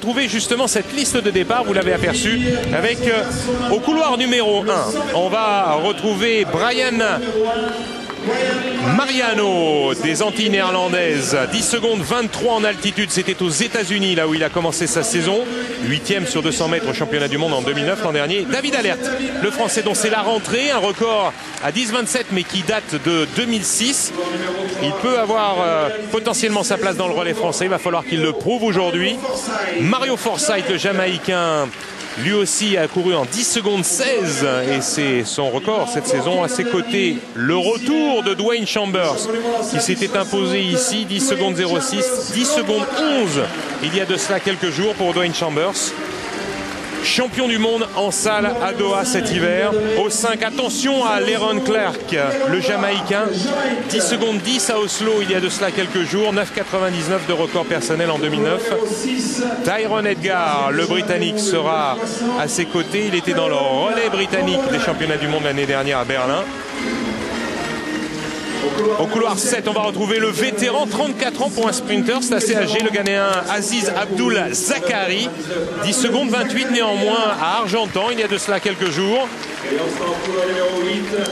retrouver justement cette liste de départ, vous l'avez aperçu, avec au couloir numéro 1, on va retrouver Brian Mariano des Antilles néerlandaises, 10 secondes 23 en altitude, c'était aux États-Unis là où il a commencé sa saison, 8e sur 200 mètres au championnat du monde en 2009 l'an dernier. David Alert, le français dont c'est la rentrée, un record à 10,27 mais qui date de 2006. Il peut avoir potentiellement sa place dans le relais français, il va falloir qu'il le prouve aujourd'hui. Mario Forsyth, le Jamaïcain, lui aussi a couru en 10 secondes 16 et c'est son record cette saison. À ses côtés, le retour de Dwayne Chambers qui s'était imposé ici, 10 secondes 06, 10 secondes 11 il y a de cela quelques jours pour Dwayne Chambers. Champion du monde en salle à Doha cet hiver. Au 5, attention à Leron Clark, le Jamaïcain. 10 secondes 10 à Oslo il y a de cela quelques jours. 9,99 de record personnel en 2009. Tyrone Edgar, le Britannique, sera à ses côtés. Il était dans le relais britannique des championnats du monde l'année dernière à Berlin. Au couloir 7, on va retrouver le vétéran, 34 ans pour un sprinter, c'est assez âgé, le Ghanéen Aziz Abdul Zakari, 10 secondes 28 néanmoins à Argentan, il y a de cela quelques jours.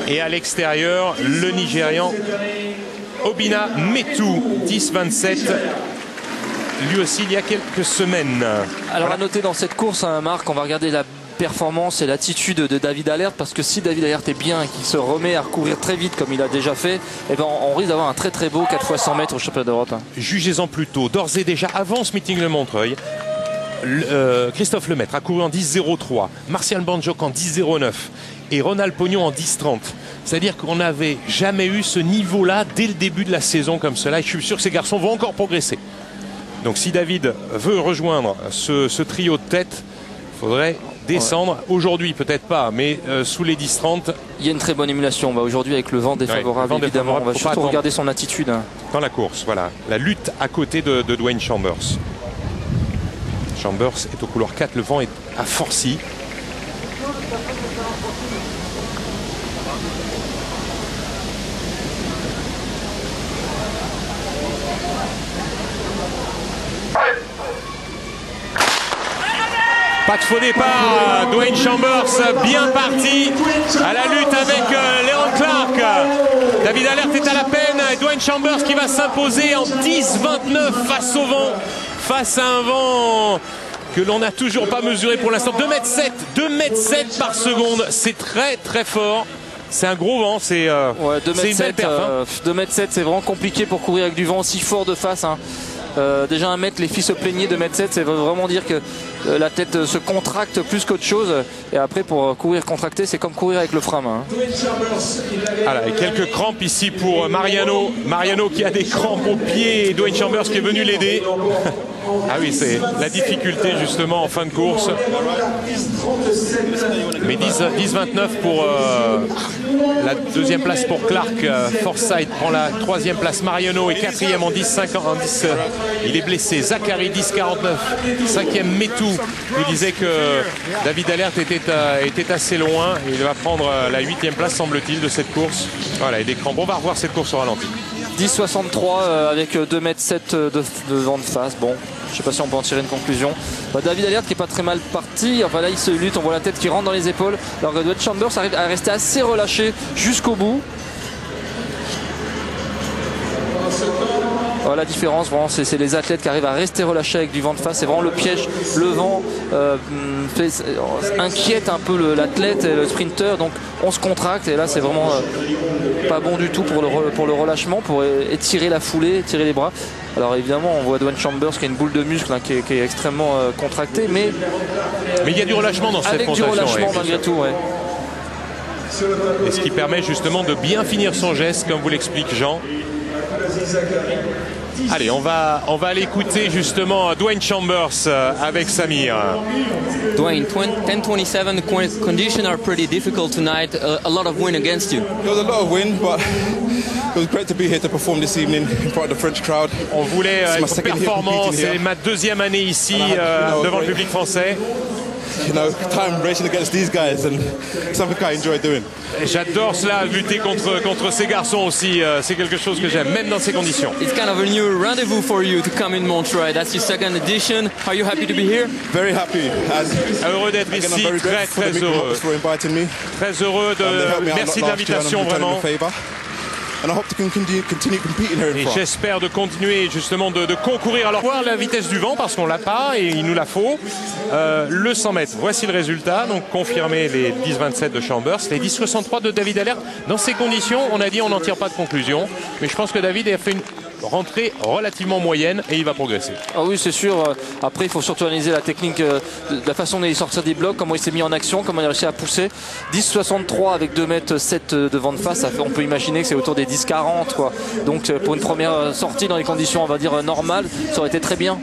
Et à l'extérieur, le Nigérian Obina Metu, 10,27. Lui aussi il y a quelques semaines. Alors à noter dans cette course, hein, Marc, on va regarder la performance et l'attitude de David Alert, parce que si David Alert est bien et qu'il se remet à courir très vite comme il a déjà fait, eh ben on risque d'avoir un très très beau 4 x 100 mètres au championnat d'Europe. Jugez-en plutôt, d'ores et déjà avant ce meeting de Montreuil, Christophe Lemaître a couru en 10,03, Martial Banjok en 10,09 et Ronald Pognon en 10,30. C'est-à-dire qu'on n'avait jamais eu ce niveau-là dès le début de la saison comme cela, et je suis sûr que ces garçons vont encore progresser. Donc si David veut rejoindre ce trio de tête, il faudrait descendre, aujourd'hui peut-être pas, mais sous les 10-30. Il y a une très bonne émulation aujourd'hui avec le vent défavorable, ouais, évidemment. On va surtout regarder son attitude. Dans la course, voilà. La lutte à côté de Dwayne Chambers. Chambers est au couloir 4, le vent est à Forcy. Pas de faux départ, Dwayne Chambers bien parti à la lutte avec Leron Clark. David Alert est à la peine et Dwayne Chambers qui va s'imposer en 10,29 face au vent, face à un vent que l'on n'a toujours pas mesuré pour l'instant. 2,7 m par seconde, c'est très très fort. C'est un gros vent, c'est ouais, une belle perf. 2,7 m, c'est vraiment compliqué pour courir avec du vent aussi fort de face. Hein. Déjà 1 mètre, les filles se plaignaient. 2,7 m, ça veut vraiment dire que la tête se contracte plus qu'autre chose. Et après, pour courir contracté, c'est comme courir avec le frein. Hein. Voilà, et quelques crampes ici pour Mariano. Mariano qui a des crampes aux pieds et Dwayne Chambers qui est venu l'aider. Ah oui, c'est la difficulté justement en fin de course. Mais 10,29 pour la deuxième place pour Clark. Forsyth prend la troisième place. Mariano est quatrième en 10,50. Il est blessé. Zakari 10,49. Cinquième Metu. Je vous disais que David Alert était assez loin. Il va prendre la 8e place, semble-t-il, de cette course. Voilà, et des crampes. On va revoir cette course au ralenti. 10,63 avec 2,7 m de vent de face. Bon, je ne sais pas si on peut en tirer une conclusion. David Alert qui n'est pas très mal parti. Enfin là, il se lutte. On voit la tête qui rentre dans les épaules. Alors que Dwayne Chambers arrive à rester assez relâché jusqu'au bout. Voilà la différence, vraiment, c'est les athlètes qui arrivent à rester relâchés avec du vent de face. C'est vraiment le piège. Le vent inquiète un peu l'athlète et le sprinter. Donc on se contracte et là c'est vraiment pas bon du tout pour le relâchement, pour étirer la foulée, étirer les bras. Alors évidemment on voit Dwayne Chambers qui a une boule de muscle hein, qui est extrêmement contractée, mais il y a du relâchement dans cette montation. Avec du relâchement malgré tout, ouais. Et ce qui permet justement de bien finir son geste, comme vous l'explique Jean. Allez, on va aller écouter justement Dwayne Chambers avec Samir. Dwayne, 10:27, the conditions are pretty difficult tonight. A lot of wind against you. There was a lot of wind, but it was great to be here to perform this evening in front of the French crowd. On voulait être performant, c'est ma deuxième année ici devant le public français. you know, time racing against these guys, and something I enjoy doing. J'adore cela, lutter contre ces garçons aussi. C'est quelque chose que j'aime, même dans ces conditions. It's kind of a new rendezvous for you to come in Montreuil. That's your second edition. Are you happy to be here? Very happy. Heureux d'être Again, ici, I'm very très grateful for the heureux. Meet for inviting me. Très heureux They helped me out merci de last year, and l'invitation I'm returning vraiment. the favour. And I hope to continue competing here in Et France. j'espère de continuer justement de concourir. Alors voir la vitesse du vent parce qu'on l'a pas et il nous la faut. Le 100 mètres, voici le résultat. Donc confirmé les 10,27 de Chambers, les 10,63 de David Alert. Dans ces conditions, on a dit on n'en tire pas de conclusion. Mais je pense que David a fait une rentrée relativement moyenne et il va progresser. Ah oui, c'est sûr. Après, il faut surtout analyser la technique, la façon dont il sortir des blocs, comment il s'est mis en action, comment il a réussi à pousser. 10,63 avec 2,7 m de vent de face, on peut imaginer que c'est autour des 10,40 quoi. Donc pour une première sortie dans les conditions, on va dire normales, ça aurait été très bien.